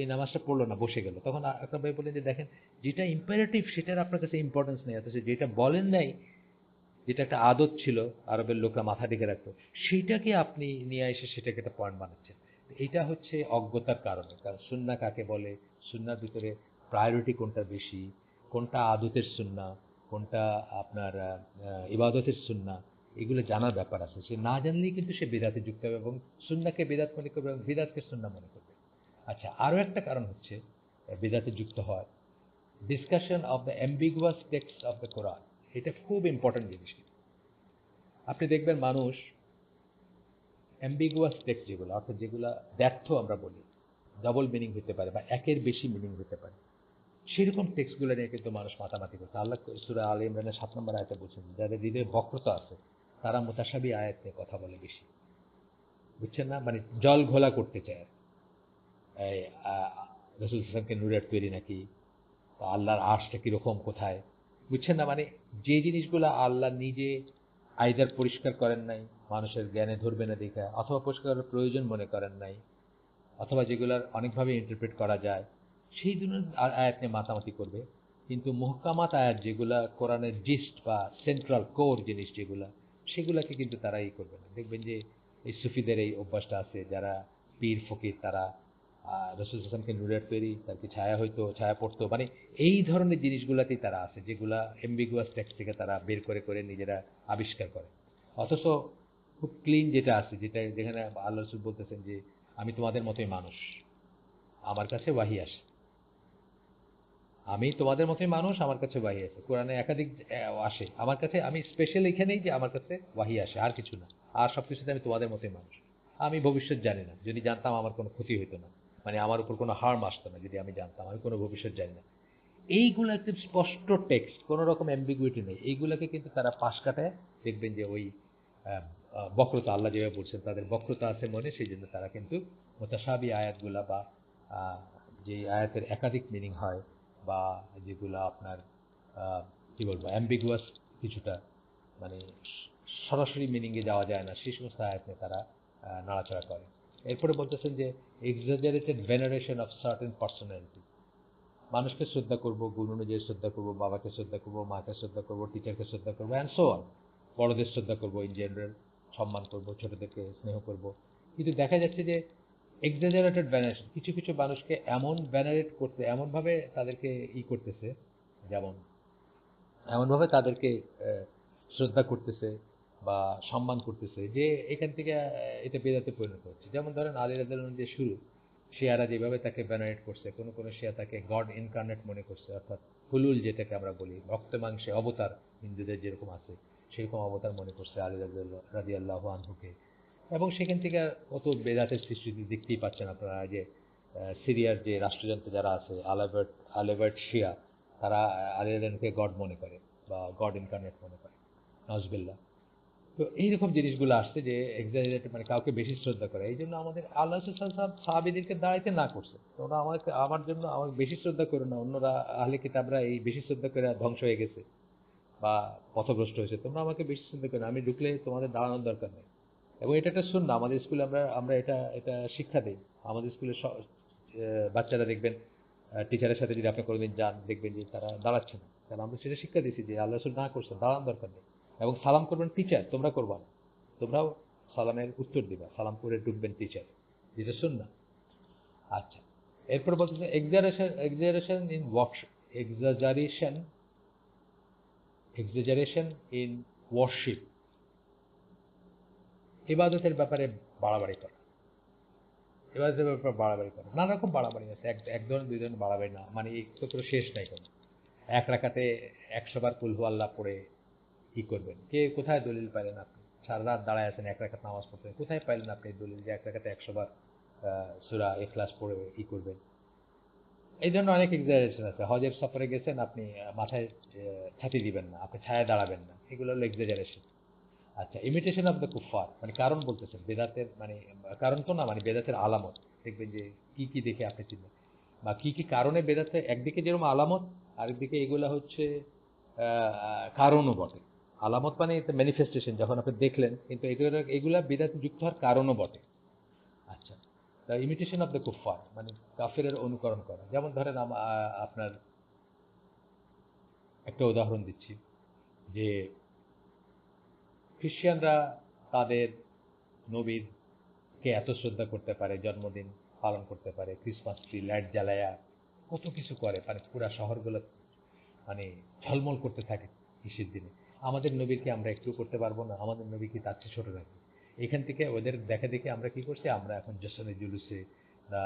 এই নামাজটা পড়লো না, বসে গেল। তখন আকরাম ভাই বললেন যে দেখেন, যেটা ইম্পারেটিভ সেটার আপনার কাছে ইম্পর্টেন্স নেই, অথচ যেটা বলেন নাই, যেটা একটা আদত ছিল আরবের লোকরা মাথা ঢেকে রাখতো, সেইটাকে আপনি নিয়ে এসে সেটাকে একটা পয়েন্ট বানাচ্ছেন। এটা হচ্ছে অজ্ঞতার কারণে। কারণ সুন্নাহ কাকে বলে, সুন্নাহর ভিতরে প্রায়োরিটি কোনটা বেশি, কোনটা আদতের সুন্নাহ, কোনটা আপনার ইবাদতের সুন্নাহ, এগুলো জানার ব্যাপার আছে। সে না জানলেই কিন্তু সে বিদআতে যুক্ত হবে এবং সুন্নাহকে বিদআত মনে করবে এবং বিদআতকে সুন্নাহ মনে করবে। আচ্ছা, আরো একটা কারণ হচ্ছে বিদআতে যুক্ত হওয়ার, discussion of the ambiguous text of the Quran. এটা খুব ইম্পর্টেন্ট জিনিস। আপনি দেখবেন মানুষ অ্যাম্বিগুয়াস টেক্সট যেগুলো, অর্থাৎ যেগুলো ব্যর্থ আমরা বলি, ডাবল মিনিং হতে পারে বা একের বেশি মিনিং হতে পারে, সেরকম টেক্সটগুলো নিয়ে কিন্তু মানুষ মাতামাতি করছে। আল্লাহ সূরা আলে ইমরানের 7 নম্বর আয়াতে বলছেন, যাদের হৃদয়ে বক্রতা আছে তারা মুতাশাবি আয়াত নিয়ে কথা বলে বেশি। বুঝছেন না, মানে জল ঘোলা করতে চায়। এই রাসূল সাল্লাল্লাহু নূরের তৈরি নাকি, বা আল্লাহর আরশটা কিরকম কোথায়, বুঝছেন না, মানে যে জিনিসগুলো আল্লাহ নিজে আইদার পরিষ্কার করেন নাই, মানুষের জ্ঞানে ধরবে না দেখা, অথবা পরিষ্কার করার প্রয়োজন মনে করেন নাই, অথবা যেগুলোর অনেকভাবে ইন্টারপ্রেট করা যায়, সেই ধরনের আয়াত নিয়ে মাতামাতি করবে। কিন্তু মুহকামাত আয়াত যেগুলা কোরআনের জিস্ট বা সেন্ট্রাল কোর জিনিস যেগুলা, সেগুলাকে কিন্তু তারা করবে না। দেখবেন যে এই সুফিদের এই অভ্যাসটা আছে, যারা পীর ফকির, তারা রসুল হাসানকে নূরের তৈরি, তার কি ছায়া হইতো, ছায়া পড়তো, মানে এই ধরনের জিনিসগুলাতেই তারা আছে, যেগুলা এমবিগুয়াস টেক্সট থেকে তারা বের করে করে নিজেরা আবিষ্কার করে। অথচ খুব ক্লিন যেটা আছে, যেটা যেখানে আল্লাহ রসুল বলতেছেন যে আমি তোমাদের মতোই মানুষ, আমার কাছে ওয়াহি আসে। আমি তোমাদের মতোই মানুষ, আমার কাছে ওয়াহি আসে। কোরআনে একাধিক আসে আমার কাছে, আমি স্পেশাল এখানেই যে আমার কাছে ওয়াহি আসে, আর কিছু না। আর সবকিছুতে আমি তোমাদের মতোই মানুষ। আমি ভবিষ্যৎ জানি না, যদি জানতাম আমার কোনো ক্ষতি হতো না, মানে আমার উপর কোনো হার্ম আসতো না যদি আমি জানতাম। আমি কোনো ভবিষ্যৎ জানি না। এইগুলো একদম স্পষ্ট টেক্সট, কোনো রকম অ্যাম্বিগুইটি নেই। এইগুলোকে কিন্তু তারা পাশ কাটায়, দেখবেন যে ওই আহ, বক্রতা, আল্লাহ যেভাবে বলছেন তাদের বক্রতা আছে মনে, সেই জন্য তারা কিন্তু মুতাশাবি আয়াতগুলা বা আহ, যে আয়াতের একাধিক মিনিং হয়, বা যেগুলো আপনার কি বলবো অ্যাম্বিগুয়াস কিছুটা, মানে সরাসরি মিনিংয়ে যাওয়া যায় না, সেই সমস্ত আয়াত নিয়ে তারা নাড়াচাড়া করে। এরপরে বলতেছেন যে এক্সাজারেটেড ভেনারেশন অফ সার্টেন পার্সোনালিটি, মানুষকে শ্রদ্ধা করব, গুণ অনুযায়ী শ্রদ্ধা করব, বাবাকে শ্রদ্ধা করব, মাকে শ্রদ্ধা করব, টিচারকে শ্রদ্ধা করবো, অ্যান্ড সো অন। বড়দের শ্রদ্ধা করব, ইন জেনারেল সম্মান করব, ছোটদেরকে স্নেহ করব। কিন্তু দেখা যাচ্ছে যে এক্সাজারেটেড ভ্যানারেশন, কিছু কিছু মানুষকে এমন ভ্যানারেট করতে, এমনভাবে তাদেরকে করতেছে, যেমন এমনভাবে তাদেরকে শ্রদ্ধা করতেছে বা সম্মান করতেছে যে এখান থেকে এটা বেদাতে পরিণত হচ্ছে। যেমন ধরেন আলী রাদিয়াল্লাহু আনহু যে শুরু, শিয়ারা যেভাবে তাকে ভেনারেট করছে, কোনো কোনো শিয়া তাকে গড ইনকার্নেট মনে করছে, অর্থাৎ হুলুল যেটাকে আমরা বলি, রক্ত মাংসে অবতার, হিন্দুদের যেরকম আছে সেরকম অবতার মনে করছে আলী রাদিয়াল্লাহু আনহুকে। এবং সেখান থেকে কত বেদাতের সৃষ্টি দেখতেই পাচ্ছেন আপনারা, যে সিরিয়ার যে রাষ্ট্রযন্ত্র যারা আছে, আলেভার্ট শিয়া, তারা আলী রাদিয়াল্লাহুকে গড মনে করে বা গড ইনকার্নেট মনে করে, নজবিল্লা। তো এইরকম জিনিসগুলো আসছে যে এক্সাজারেট, মানে কাউকে বেশি শ্রদ্ধা করে। এই জন্য আমাদের আল্লাহ সাহাবিদেরকে দাঁড়াইতে না করছে, তোমরা আমাকে, আমার জন্য আমাকে বেশি শ্রদ্ধা করো না। অন্যরা আহলে কিতাবরা এই বেশি শ্রদ্ধা করে ধ্বংস হয়ে গেছে বা পথভ্রষ্ট হয়েছে, তোমরা আমাকে বেশি শ্রদ্ধা করো না। আমি ঢুকলে তোমাদের দাঁড়ানোর দরকার নেই। এবং এটা একটা সুন্নাহ, আমাদের স্কুলে আমরা আমরা এটা এটা শিক্ষা দিই। আমাদের স্কুলে বাচ্চারা দেখবেন, টিচারের সাথে যদি আপনি কোনোদিন যান, দেখবেন যে তারা দাঁড়াচ্ছে না। কারণ আমরা সেটা শিক্ষা দিচ্ছি যে আল্লাহ রসুল না করছে, দাঁড়ানোর দরকার নেই। এবং সালাম করবেন টিচার, তোমরা করবা না, তোমরাও সালামের উত্তর দিবা, সালাম করে ঢুকবেন টিচার, যেটা সুন্নাহ। আচ্ছা, এরপর বলতেছে exaggeration in workshop, exaggeration exaggeration in worship, ইবাদতের ব্যাপারে বাড়াবাড়ি করা। ইবাদতের ব্যাপারে বাড়াবাড়ি করা, নানা রকম বাড়াবাড়ি আছে। এক ধরনের, দুই ধরনের বাড়াবাড়ি না, মানে এই তো কোনো শেষ নাই কোনো। এক রাকাতে 100 বার কুল হু আল্লাহ পড়ে কি করবেন? কে কোথায় দলিল পাইলেন আপনি? সারা রাত দাঁড়ায় আছেন এক রাকাত নামাজ পড়তে, কোথায় পাইলেন আপনি এই দলিল যে এক রাকাতে 100 বার সূরা ইখলাস পড়ে করবেন? এই জন্য অনেক এক্সাজারেশন আছে। হজের সফরে গেছেন আপনি, মাথায় ছাতি দিবেন না, আপনি ছায়ায় দাঁড়াবেন না, এগুলো হলো এক্সাজারেশন। আচ্ছা, ইমিটেশন অফ দ্য কুফার, মানে কারণ বলতেছেন বেদাতের, মানে কারণ তো না, মানে বেদাতের আলামত। দেখবেন যে কি কি দেখে আপনি চিনবেন, বা কি কি কারণে বেদাতে, একদিকে যেরকম আলামত, আরেকদিকে এগুলা হচ্ছে কারণও বটে। আলামত মানে ম্যানিফেস্টেশন, যখন আপনি দেখলেন, কিন্তু এগুলা বেদাতে যুক্ত হওয়ার কারণও বটে। আচ্ছা, দ্য ইমিটেশন অফ দ্য কুফার, মানে কাফেরের অনুকরণ করা। যেমন ধরেন আপনার একটা উদাহরণ দিচ্ছি, যে খ্রিস্টানরা তাদের নবীর কে এত শ্রদ্ধা করতে পারে, জন্মদিন পালন করতে পারে, ক্রিসমাস ট্রি লাইট জ্বালায়া কত কিছু করে, মানে পুরা শহরগুলো মানে ঝলমল করতে থাকে ঈদের দিনে। আমাদের নবীরকে আমরা একটু করতে পারবো না? আমাদের নবী কি তার চেয়ে ছোট নাকি? এখান থেকে ওদের দেখা দেখে আমরা কি করছি, আমরা এখন জশ্নে জুলুসে বা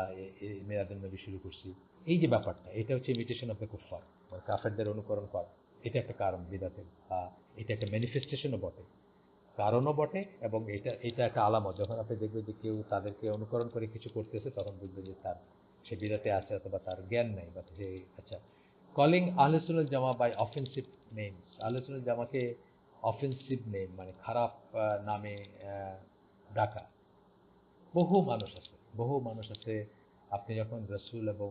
মেরাদুন নবী শুরু করছি। এই যে ব্যাপারটা, এটা হচ্ছে ইমিটেশন অফ দ্য কুফার, কাফেরদের অনুকরণ করা। এটা একটা কারণ বিদাতের, বা এটা একটা ম্যানিফেস্টেশনও বটে, কারণও বটে। এবং এটা এটা একটা আলামত, যখন আপনি দেখবেন যে কেউ তাদেরকে অনুকরণ করে কিছু করতেছে, তখন বুঝবেন যে তার, সে বিদাতে আছে অথবা তার জ্ঞান নাই, বা সে। আচ্ছা, কলিং আহলে সুন্নাত জামা বাই অফেন্সিভ নেমস, আহলে সুন্নাত জামাকে অফেন্সিভ নেম, মানে খারাপ নামে ডাকা। বহু মানুষ আছে, বহু মানুষ আছে। আপনি যখন রসুল এবং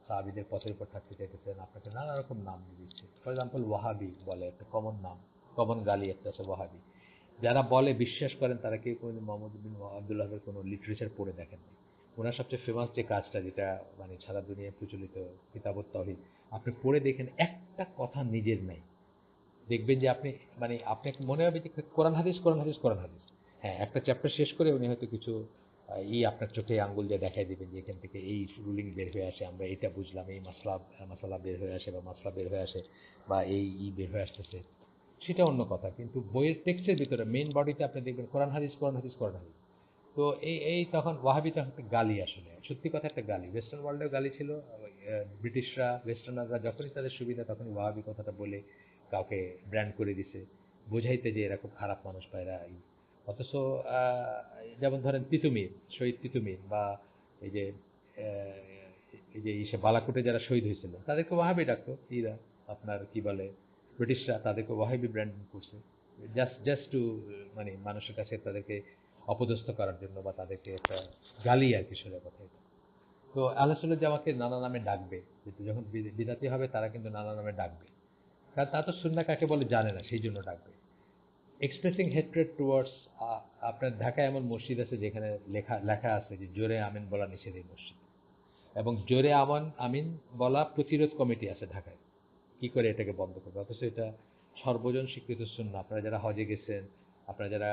সাহাবীদের পথের উপর থাকতে চাইতেছেন, আপনাকে নানা রকম নাম দিয়ে দিচ্ছে। ফর এক্সাম্পল ওয়াহাবি বলে, একটা কমন নাম, কমন গালি একটা আছে ওয়াহাবি। যারা বলে, বিশ্বাস করেন, তারা কেউ কোনোদিন মোহাম্মদ বিন আবদুল্লাহের কোনো লিটারেচার পড়ে দেখেননি। ওনার সবচেয়ে ফেমাস যে কাজটা, যেটা মানে সারা দুনিয়ায় প্রচলিত, কিতাবুত তাওহীদ, আপনি পড়ে দেখেন, একটা কথা নিজের নাই। দেখবেন যে আপনি, মানে আপনাকে মনে হবে যে কোরআন হাদিস, কোরআন হাদিস, কোরআন হাদিস। হ্যাঁ, একটা চ্যাপ্টার শেষ করে উনি হয়তো কিছু আপনার চোখে আঙ্গুল দিয়ে দেখাই দিবেন যে এখান থেকে এই রুলিং বের হয়ে আসে, আমরা এটা বুঝলাম, এই মাসলা বের হয়ে আসে, বা মাসলা বের হয়ে আসে, বা এই বের হয়ে আসতেছে। সেটা অন্য কথা, কিন্তু বইয়ের টেক্সটের ভিতরে মেইন বডিতে আপনি দেখবেন কোরআন হাদিস, কোরআন হাদিস, কোরআন হাদিস। তো এই তখন ওয়াহাবি তখন একটা গালি, আসলে সত্যি কথা একটা গালি, ওয়েস্টার্ন ওয়ার্ল্ডেও গালি ছিল। ব্রিটিশরা ওয়েস্টার্নাররা যখনই তাদের সুবিধা তখনই ওয়াহাবি কথাটা বলে কাউকে ব্র্যান্ড করে দিছে, বোঝাইতে যে এরা খুব খারাপ মানুষ বা এরা অথচ যেমন ধরেন তিতুমির, শহীদ তিতুমির, বা এই যে বালাকোটে যারা শহীদ হয়েছিল তাদেরকে ওয়াহাবি ডাকতো ইরা, আপনার কি বলে ব্রিটিশরা তাদেরকে ওয়াহাবি ব্র্যান্ডিং করছে, জাস্ট টু মানে মানুষের কাছে তাদেরকে অপদস্থ করার জন্য, বা তাদেরকে একটা গালি আর কি, সোজা কথা এটা। তো আহলে সুন্নাত জামাতকে নানা নামে ডাকবে, কিন্তু যখন বিদাতি হবে তারা কিন্তু নানা নামে ডাকবে, কারণ তারা তো সুন্নাহ কাকে বলে জানে না, সেই জন্য ডাকবে। এক্সপ্রেসিং হেট্রেড টুয়ার্ডস, আপনার ঢাকায় এমন মসজিদ আছে যেখানে লেখা লেখা আছে যে জোরে আমিন বলা নিষেধ এই মসজিদ, এবং জোরে আমিন বলা প্রতিরোধ কমিটি আছে ঢাকায়, কি করে এটাকে বন্ধ করবে? অথচ এটা সর্বজন স্বীকৃত সুন্নাহ। আপনারা যারা হজে গেছেন, আপনারা যারা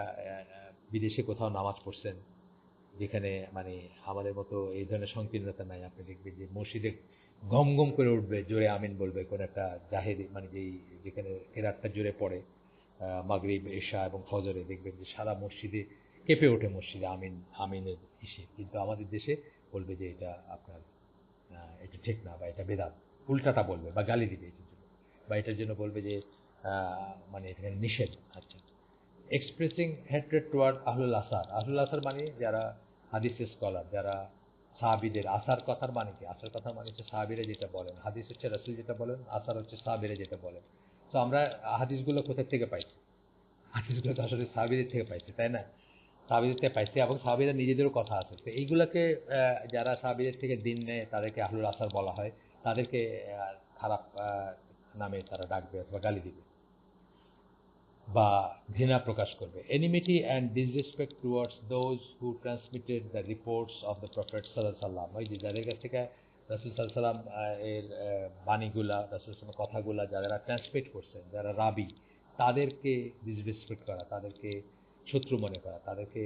বিদেশে কোথাও নামাজ পড়ছেন, যেখানে মানে আমাদের মতো এই ধরনের সংকীর্ণতা নাই, আপনি দেখবেন যে মসজিদে গম গম করে উঠবে, জোরে আমিন বলবে কোন একটা জাহেরি, মানে যেখানে কেরাতটা জোরে পড়ে মাগরিব, এশা এবং ফজরে, দেখবেন যে সারা মসজিদে কেঁপে ওঠে মসজিদে আমিন, আমিনের ইসে। কিন্তু আমাদের দেশে বলবে যে এটা আপনার এটা ঠিক না, বা এটা বেদাত, উল্টাটা বলবে বা গালি দিবে এটার জন্য, বা এটার জন্য বলবে যে মানে এখানে নিষেধ। আচ্ছা, এক্সপ্রেসিং হেট্রেড টুয়ার্ড আহলুল আসার। আহলুল আসার মানে যারা হাদিসের স্কলার, যারা সাহাবিদের, আসার কথার মানে কি? আসার কথার মানে হচ্ছে সাহাবিরা যেটা বলেন, হাদিস হচ্ছে রাসূল যেটা বলেন, আসার হচ্ছে সাহাবিরা যেটা বলেন। তো আমরা হাদিসগুলো কোথা থেকে পাইছি? হাদিসগুলো তো আসলে সাহাবিদের থেকে পাইছি, তাই না? সাহাবিদের থেকে পাইছি, এবং সাহাবিরা নিজেদেরও কথা আছে। তো এইগুলাকে যারা সাহাবিদের থেকে দিন নেয় তাদেরকে আহলুল আসার বলা হয়, তাদেরকে খারাপ নামে তারা ডাকবে অথবা গালি দিবে বা ঘৃণা প্রকাশ করবে। Enmity and disrespect towards those who transmitted the reports of the prophet সাল্লাল্লাহু আলাইহি ওয়াসাল্লাম। ওই যে যাদের কাছ থেকে রাসূল সাল্লাল্লাহু আলাইহি ওয়াসাল্লাম এর বাণীগুলা, রাসূল সাল্লাল্লাহু আলাইহি ওয়াসাল্লামের কথাগুলা যারা ট্রান্সমিট করছেন, যারা রাবি, তাদেরকে ডিসরেসপেক্ট করা, তাদেরকে শত্রু মনে করা, তাদেরকে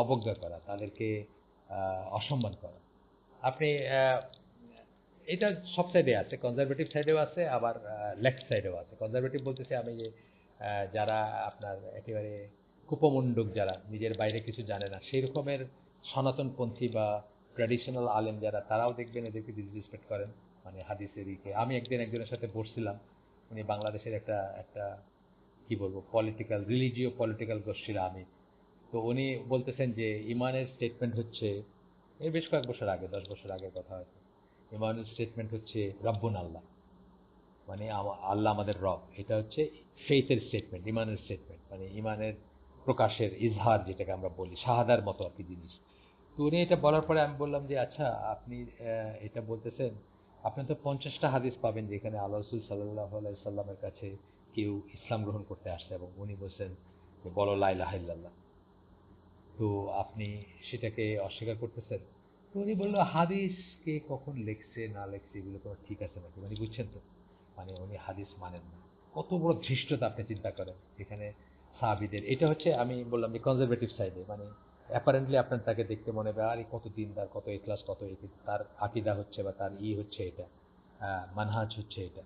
অবজ্ঞা করা, তাদেরকে অসম্মান করা। আপনি এটা সব সাইডে আছে, কনজারভেটিভ সাইডেও আছে, আবার লেফট সাইডেও আছে। কনজারভেটিভ বলতেছে আমি যে যারা আপনার একেবারে কুপমণ্ডক, যারা নিজের বাইরে কিছু জানে না, সেই রকমের সনাতনপন্থী বা ট্র্যাডিশনাল আলেম যারা, তারাও দেখবেন এদেরকে ডিসরেসপেক্ট করেন, মানে হাদিসের দিকে। আমি একদিন একজনের সাথে বসছিলাম, উনি বাংলাদেশের একটা একটা কি বলবো পলিটিক্যাল, রিলিজিও পলিটিক্যাল গোষ্ঠীর আমির। তো উনি বলতেছেন যে ইমানের স্টেটমেন্ট হচ্ছে, এই বেশ কয়েক বছর আগে, 10 বছর আগের কথা হয়তো, ইমানের স্টেটমেন্ট হচ্ছে রব্বুন আল্লাহ, মানে আল্লাহ আমাদের রব। এটা হচ্ছে ফেইথের স্টেটমেন্ট, ইমানের স্টেটমেন্ট, মানে ইমানের প্রকাশের ইজহার, যেটাকে আমরা বলি শাহাদার মতো আর কি জিনিস। তো উনি এটা বলার পরে আমি বললাম যে আচ্ছা, আপনি এটা বলতেছেন, আপনি তো 50টা হাদিস পাবেন যেখানে আল্লাহ রসুল সাল্লাল্লাহু আলাইহি সাল্লামের কাছে কেউ ইসলাম গ্রহণ করতে আসছে এবং উনি বলছেন যে বলো লা ইলাহা ইল্লাল্লাহ, তো আপনি সেটাকে অস্বীকার করতেছেন। তো উনি বললো হাদিস কে কখন লেখছে না লেখছে এগুলো কোনো ঠিক আছে নাকি, মানে বুঝছেন তো, মানে উনি হাদিস মানেন না। কত বড় ধৃষ্টতা আপনি চিন্তা করেন, যেখানে সাহাবিদের, এটা হচ্ছে আমি বললাম যে কনজারভেটিভ সাইডে, মানে অ্যাপারেন্টলি আপনার তাকে দেখতে মনে হবে আরে কত দিনদার, কত এখলাস, কত তার আকীদা হচ্ছে বা তার হচ্ছে এটা, মানহাজ হচ্ছে এটা।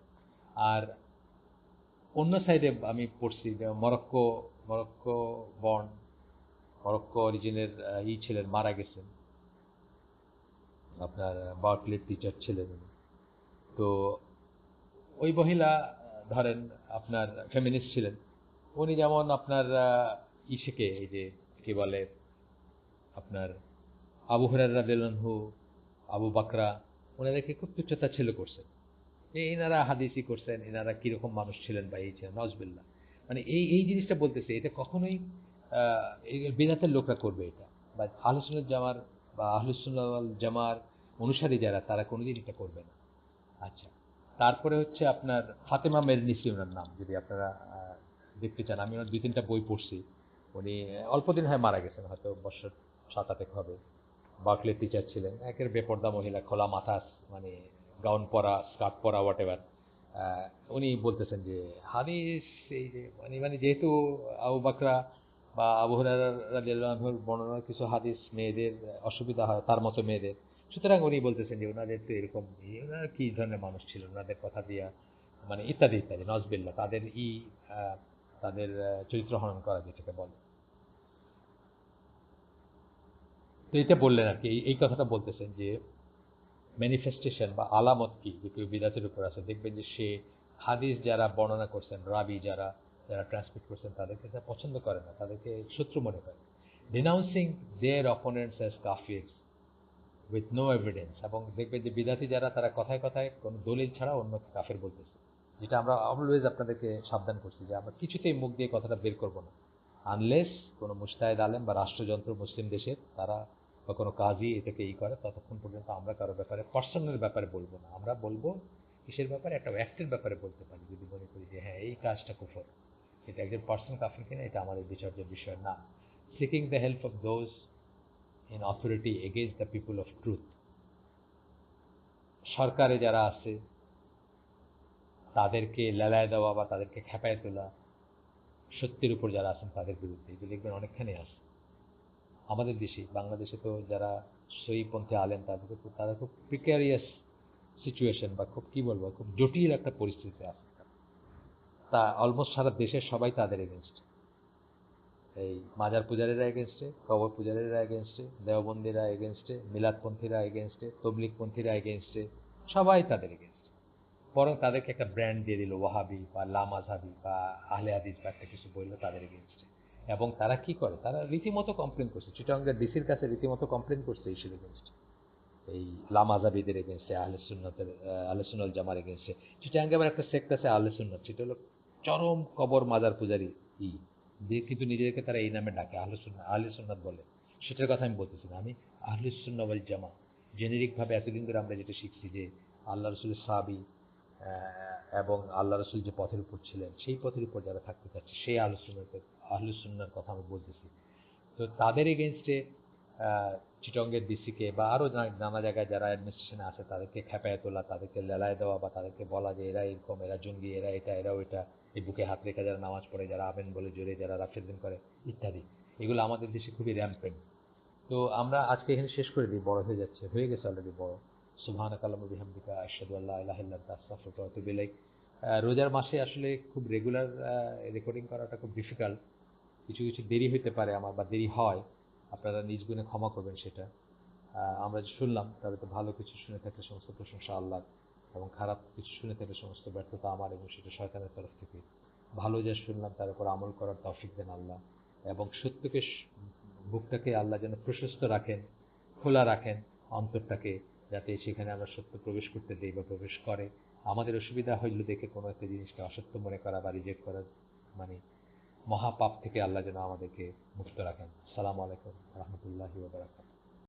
আর অন্য সাইডে আমি পড়ছি যে মরক্কো, মরক্কো বর্ন, মরক্কো অরিজিনের ছিলেন, মারা গেছেন, আপনার বার্কলির টিচার ছিলেন উনি। তো ওই মহিলা ধরেন আপনার ফেমিনিস্ট ছিলেন। উনি যেমন আপনার ইসেকে, এই যে কি বলে আপনার আবু হুরায়রা রাদিয়াল্লাহু আনহু, আবু বাকরা, ওনাদেরকে খুব তুচ্ছতাচ্ছিল্য করছেন যে এনারা হাদিসই করছেন, এনারা কিরকম মানুষ ছিলেন বা এই ছিলেন, নজবিল্লাহ। মানে এই জিনিসটা বলতেছে, এটা কখনোই এই বিদাতের লোকরা করবে এটা, বা আহলে সুন্নাত জামার বা আহলে সুন্নাত ওয়াল জামার অনুসারী যারা, তারা কোনোদিন এটা করবে না। আচ্ছা, তারপরে হচ্ছে আপনার ফাতেমা মেরনিসি ওনার নাম, যদি আপনারা দেখতে চান, আমি ওনার 2-3টা বই পড়ছি। উনি অল্প দিন হয় মারা গেছেন, হয়তো বছর 7-8 হবে। বার্কলির টিচার ছিলেন, একের বেপর্দা মহিলা, খোলা মাথা, মানে গাউন পরা, স্কার্ট পরা, হোয়াট এভার। উনি বলতেছেন যে হাদিস, এই যে মানে মানে যেহেতু আবু বাকরা বা আবু হুরায়রা রাদিয়াল্লাহু আনহুর বর্ণনার কিছু হাদিস মেয়েদের অসুবিধা হয়, তার মতো মেয়েদের, সুতরাং উনি বলতেছেন যে ওনাদের তো এরকম, ওনারা কি ধরনের মানুষ ছিল, ওনাদের কথা দিয়া মানে ইত্যাদি ইত্যাদি, নজবিল্লা, তাদের তাদের চরিত্র হনন করা যেটাকে বলে। তো এটা বললেন আর কি, এই কথাটা বলতেছেন যে ম্যানিফেস্টেশন বা আলামত কি যে কেউ বিদাতের উপর আছে, দেখবেন যে সে হাদিস যারা বর্ণনা করছেন, রাবি যারা যারা ট্রান্সমিট করছেন, তাদেরকে তারা পছন্দ করে না, তাদেরকে শত্রু মনে করে, ডিনাউন্সিং দেয়ার অপোনেন্টস অ্যাজ কাফির উইথ নো এভিডেন্স। এবং দেখবেন যে বিদাতি যারা, তারা কথায় কথায় কোনো দলিল ছাড়া অন্যকে কাফের বলতেছে, যেটা আমরা অলওয়েজ আপনাদেরকে সাবধান করছি যে আমরা কিছুতেই মুখ দিয়ে কথাটা বের করবো না, আনলেস কোনো মুস্তাহিদ আলেম বা রাষ্ট্রযন্ত্র মুসলিম দেশের তারা বা কোনো কাজই এটাকে করে, ততক্ষণ পর্যন্ত আমরা কারো ব্যাপারে পার্সোনাল ব্যাপারে বলবো না। আমরা বলবো কিসের ব্যাপারে, একটা অ্যাক্টের ব্যাপারে বলতে পারি, যদি মনে করি যে হ্যাঁ এই কাজটা কুফর, এটা একজন পার্সন কাফের কিনা এটা আমাদের বিচার্যের বিষয় না। Seeking the help of those in authority against the people of truth, সরকারে যারা আছে তাদেরকে লেলায় দেওয়া বা তাদেরকে খেপায় তোলা, সত্যের উপর যারা আছেন তাদের বিরুদ্ধে, এগুলো দেখবেন অনেকখানি আছে আমাদের দেশে। বাংলাদেশে তো যারা সহিপন্থী আলেন, তারা খুব প্রিক্যারিয়াস সিচুয়েশন বা খুব কি বলবো, খুব জটিল একটা পরিস্থিতি আছে, তা অলমোস্ট সারা দেশের সবাই তাদের এগেনস্ট, এই মাজার পূজারীরা এগেনস্টে, কবর পূজারীরা এগেনস্টে, দেওবন্দিরা এগেনস্টে, মিলাদপন্থীরা এগেনস্টে, তবলিগপন্থীরা এগেনস্টে, সবাই তাদের এগেনস্টে। বরং তাদেরকে একটা ব্র্যান্ড দিয়ে দিল ওয়াহাবি বা লামাজহাবি বা আহলে হাদিস বা একটা কিছু বললো তাদের এগেনস্টে। এবং তারা কি করে, তারা রীতিমতো কমপ্লেন করছে, চিটাগাঙ্গের ডিসির কাছে রীতিমতো কমপ্লেন করছে ইস্যুর এগেনস্টে, এই লামাজাবিদের এগেনস্টে, আহলে সুন্নাত জামার এগেনস্টে। চিটাগাঙ্গে আবার একটা সেক্ট আছে আহলে সুন্নাত, সেটা হলো চরম কবর মাজার পূজারি ই দিয়ে, কিন্তু নিজেদেরকে তারা এই নামে ডাকে, আহলে সুন্নাত বলে। সেটার কথা আমি বলতেছি না, আমি আহলে সুন্নাত ওয়াল জামা জেনেরিক ভাবে এতদিন ধরে আমরা যেটা শিখছি যে আল্লাহ রসুলের সাহাবী এবং আল্লাহ রসুল যে পথের উপর ছিলেন সেই পথের উপর যারা থাকতে চাচ্ছে সেই আহলে সুন্নাহর কথা আমি বলতেছি। তো তাদের এগেনস্টে চিটঙ্গের ডিসিকে বা আরও নানা জায়গায় যারা অ্যাডমিনিস্ট্রেশনে আছে তাদেরকে খেপায় তোলা, তাদেরকে লেলায় দেওয়া বা তাদেরকে বলা যে এরা এরকম, এরা জঙ্গি, এরা এটা, এরা ওইটা, এই বুকে হাত রেখে যারা নামাজ পড়ে, যারা আবেন বলে জোরে, যারা রাফেদিন করে ইত্যাদি, এগুলো আমাদের দেশে খুবই র্যাম্পেন্ট। তো আমরা আজকে এখানে শেষ করে দিই, বড় হয়ে যাচ্ছে, হয়ে গেছে অলরেডি বড়। সুবহানাকা আল্লাহুম্মা ওয়া বিহামদিকা আশহাদু আল্লা ইলাহা ইল্লা আনতা আস্তাগফিরুকা ওয়া আতুবু ইলাইক। রোজার মাসে আসলে খুব রেগুলার রেকর্ডিং করাটা খুব ডিফিকাল্ট, কিছু কিছু দেরি হইতে পারে আমার বা দেরি হয়, আপনারা নিজ গুণে ক্ষমা করবেন সেটা। আমরা যে শুনলাম তবে তো ভালো কিছু শুনে থাকলে সমস্ত প্রশংসা আল্লাহর, এবং খারাপ কিছু শুনে থাকলে সমস্ত ব্যর্থতা আমার, এবং সেটা শয়তানের তরফ থেকে। ভালো যা শুনলাম তার উপর আমল করার তৌফিক দেন আল্লাহ, এবং সত্যকে বুকটাকে আল্লাহ যেন প্রশস্ত রাখেন, খোলা রাখেন অন্তরটাকে, যাতে সেখানে আমরা সত্য প্রবেশ করতে দেই বা প্রবেশ করে। আমাদের অসুবিধা হইল দেখে কোনো একটা জিনিসকে অসত্য মনে করা বা রিজেক্ট করার মানে মহাপাপ থেকে আল্লাহ যেন আমাদেরকে মুক্ত রাখেন। আসসালামু আলাইকুম রহমতুল্লাহি ওয়া বারাকাতুহু।